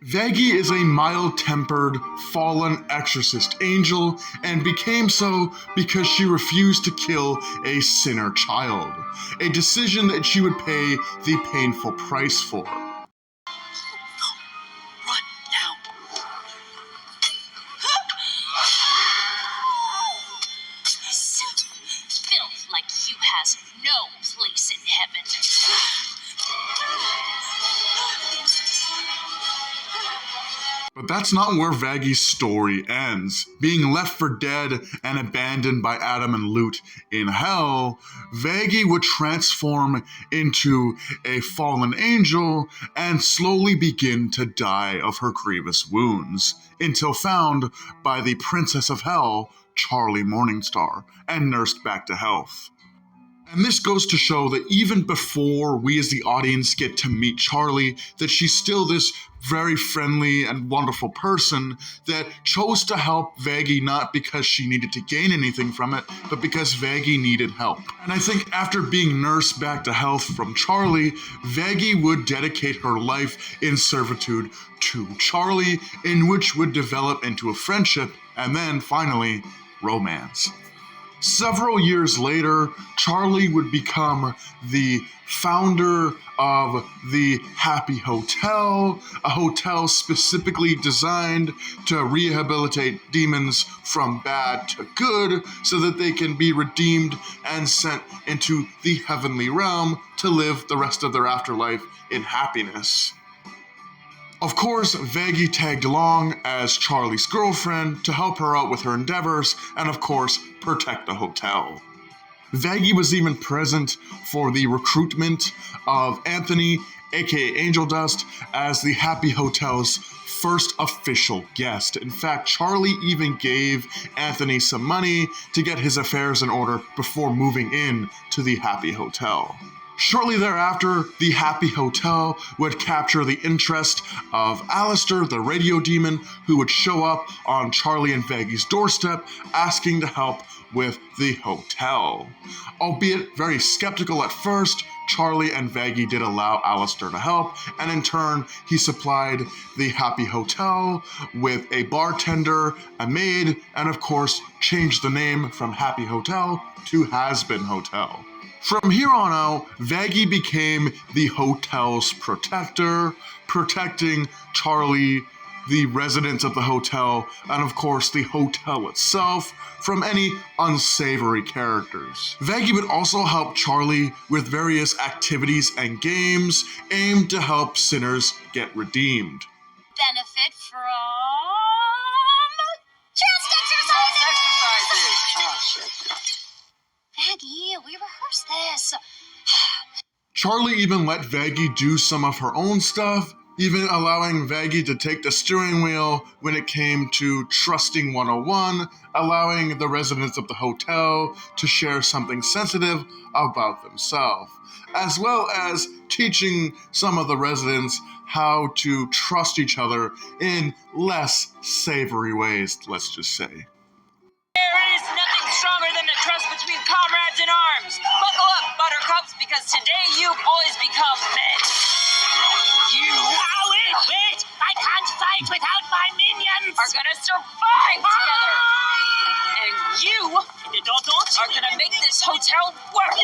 Vaggie is a mild-tempered, fallen exorcist angel and became so because she refused to kill a sinner child, a decision that she would pay the painful price for. Run now. Filth like you has no place in heaven. But that's not where Vaggie's story ends. Being left for dead and abandoned by Adam and Lute in hell, Vaggie would transform into a fallen angel and slowly begin to die of her grievous wounds, until found by the Princess of Hell, Charlie Morningstar, and nursed back to health. And this goes to show that even before we as the audience get to meet Charlie, that she's still this very friendly and wonderful person that chose to help Vaggie not because she needed to gain anything from it, but because Vaggie needed help. And I think after being nursed back to health from Charlie, Vaggie would dedicate her life in servitude to Charlie, in which would develop into a friendship and then finally romance. Several years later, Charlie would become the founder of the Happy Hotel, a hotel specifically designed to rehabilitate demons from bad to good so that they can be redeemed and sent into the heavenly realm to live the rest of their afterlife in happiness. Of course, Vaggie tagged along as Charlie's girlfriend to help her out with her endeavors and, of course, protect the hotel. Vaggie was even present for the recruitment of Anthony, aka Angel Dust, as the Happy Hotel's first official guest. In fact, Charlie even gave Anthony some money to get his affairs in order before moving in to the Happy Hotel. Shortly thereafter, the Happy Hotel would capture the interest of Alastor, the radio demon, who would show up on Charlie and Vaggie's doorstep asking to help with the hotel. Albeit very skeptical at first, Charlie and Vaggie did allow Alastor to help, and in turn, he supplied the Happy Hotel with a bartender, a maid, and of course, changed the name from Happy Hotel to Hazbin Hotel. From here on out, Vaggie became the hotel's protector, protecting Charlie, the residents of the hotel, and of course the hotel itself from any unsavory characters. Vaggie would also help Charlie with various activities and games aimed to help sinners get redeemed. Benefit from chest exercises. Oh, shit. Vaggie, we rehearsed this. Charlie even let Vaggie do some of her own stuff, even allowing Vaggie to take the steering wheel when it came to Trusting 101, allowing the residents of the hotel to share something sensitive about themselves, as well as teaching some of the residents how to trust each other in less savory ways, let's just say. There is nothing stronger than the trust between comrades in arms. Buckle up, buttercups, because today you boys become men. You Wait! I can't fight without my minions! are gonna survive together. And you are gonna make this hotel work.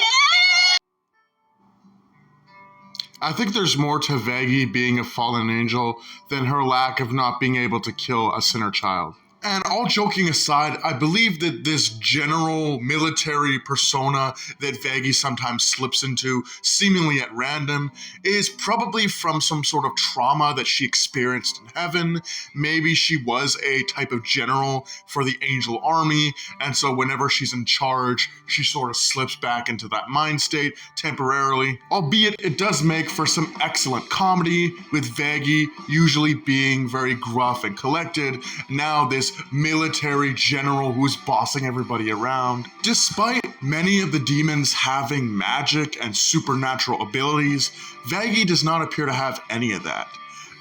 I think there's more to Vaggie being a fallen angel than her lack of not being able to kill a sinner child. And all joking aside, I believe that this general military persona that Vaggie sometimes slips into, seemingly at random, is probably from some sort of trauma that she experienced in heaven. Maybe she was a type of general for the angel army, and so whenever she's in charge, she sort of slips back into that mind state temporarily. Albeit it does make for some excellent comedy, with Vaggie usually being very gruff and collected. Now this military general who's bossing everybody around. Despite many of the demons having magic and supernatural abilities, Vaggie does not appear to have any of that.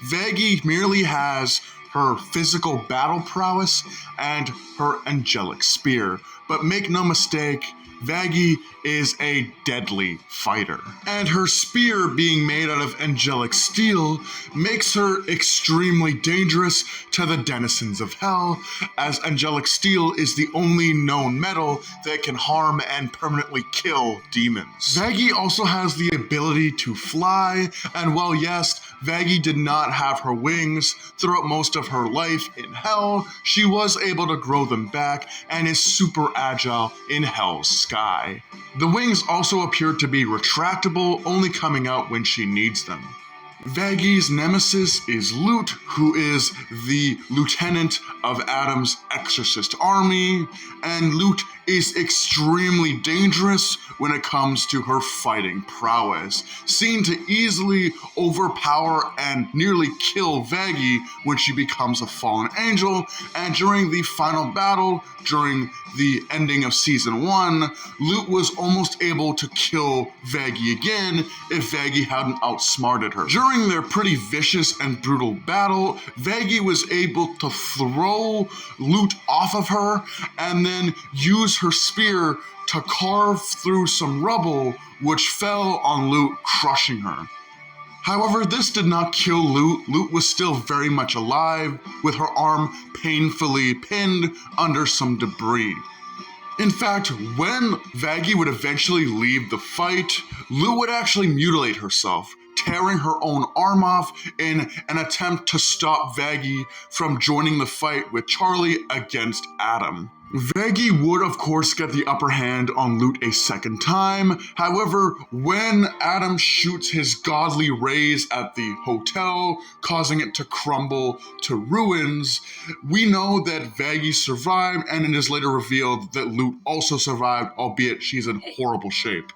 Vaggie merely has her physical battle prowess and her angelic spear, but make no mistake, Vaggie is a deadly fighter. And her spear being made out of angelic steel makes her extremely dangerous to the denizens of hell, as angelic steel is the only known metal that can harm and permanently kill demons. Vaggie also has the ability to fly, and while yes, Vaggie did not have her wings throughout most of her life in hell, she was able to grow them back and is super agile in hell's sky. The wings also appear to be retractable, only coming out when she needs them. Vaggie's nemesis is Lute, who is the lieutenant of Adam's exorcist army, and Lute is extremely dangerous when it comes to her fighting prowess, seen to easily overpower and nearly kill Vaggie when she becomes a fallen angel, and during the final battle, during the ending of season 1, Lute was almost able to kill Vaggie again if Vaggie hadn't outsmarted her. During their pretty vicious and brutal battle, Vaggie was able to throw Lute off of her and then use her spear to carve through some rubble, which fell on Lute, crushing her. However, this did not kill Lute. Lute was still very much alive, with her arm painfully pinned under some debris. In fact, when Vaggie would eventually leave the fight, Lute would actually mutilate herself, tearing her own arm off in an attempt to stop Vaggie from joining the fight with Charlie against Adam. Vaggie would, of course, get the upper hand on Lute a second time. However, when Adam shoots his godly rays at the hotel, causing it to crumble to ruins, we know that Vaggie survived, and it is later revealed that Lute also survived, albeit she's in horrible shape.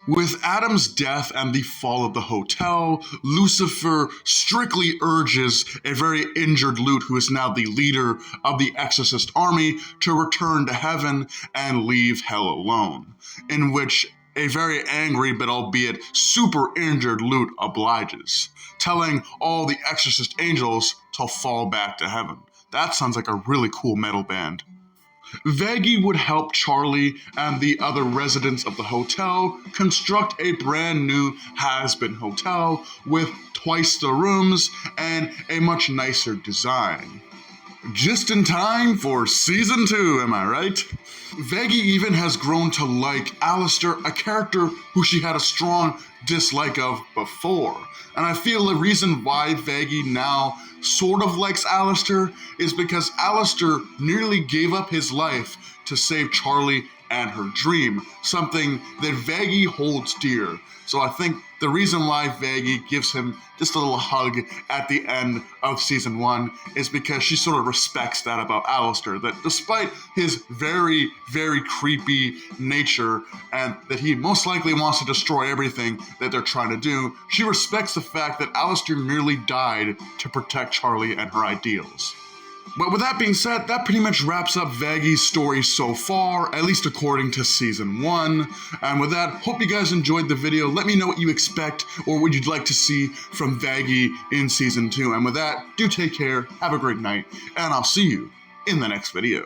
With Adam's death and the fall of the hotel, Lucifer strictly urges a very injured Lute, who is now the leader of the exorcist army, to return to heaven and leave hell alone, in which a very angry but albeit super injured Lute obliges, telling all the exorcist angels to fall back to heaven. That sounds like a really cool metal band. Vaggie would help Charlie and the other residents of the hotel construct a brand new has-been hotel with twice the rooms and a much nicer design. Just in time for season 2, am I right? Vaggie even has grown to like Alastor, a character who she had a strong dislike of before. And I feel the reason why Vaggie now sort of likes Alastor is because Alastor nearly gave up his life to save Charlie and her dream, something that Vaggie holds dear. So I think the reason why Vaggie gives him just a little hug at the end of season 1 is because she sort of respects that about Alastor, that despite his very, very creepy nature and that he most likely wants to destroy everything that they're trying to do, she respects the fact that Alastor merely died to protect Charlie and her ideals. But with that being said, that pretty much wraps up Vaggie's story so far, at least according to season 1. And with that, hope you guys enjoyed the video. Let me know what you expect or what you'd like to see from Vaggie in season 2. And with that, do take care, have a great night, and I'll see you in the next video.